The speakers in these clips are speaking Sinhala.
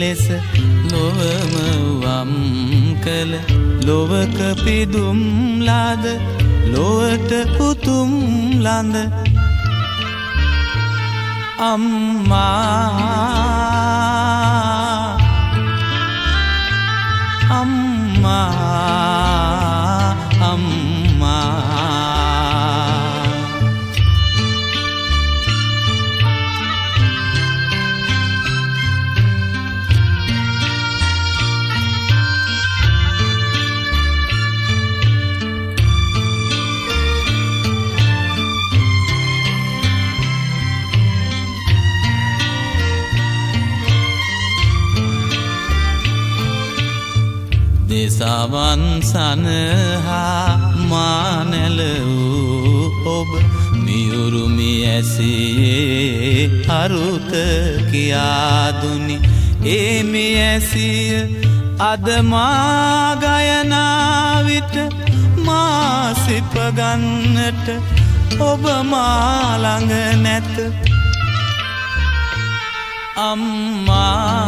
ලෙස ලොවම වම් කළ ලොවක පිදුම් ලාද ලොවට උතුම් ලඳ අම්මා දෙසවන් සනහා මානැල වූ ඔබ මියුරුමි ඇසියේ අරුත කියාදුනි ඒ මි ඇසිය අද මා ගයනා විට මා සිපගන්නට ඔබ මා ළඟ නැත අම්මා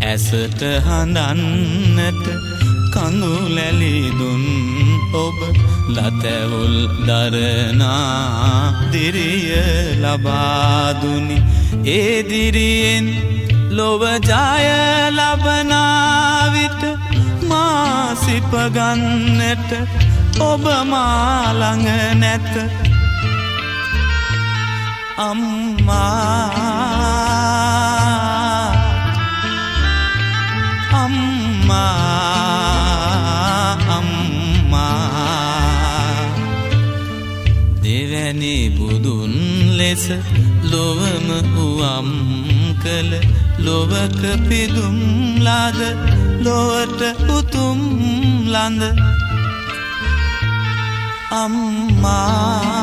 ඇසට හඳන්නට කඳුලැලි දුන් ඔබ ලතැවුල් දරනා දිරිය ලබා දුනි ඒ දිරියෙන් ලොව ජය ලබනා විට මා සිපගන්නට ඔබ මා ළඟ නැත අම්මා දෙවැනි බුදුන් ලෙස ලොවම උවම් කළ ලොවක පිදුම් ලාද ලොවට උතුම් ලඳ අම්මා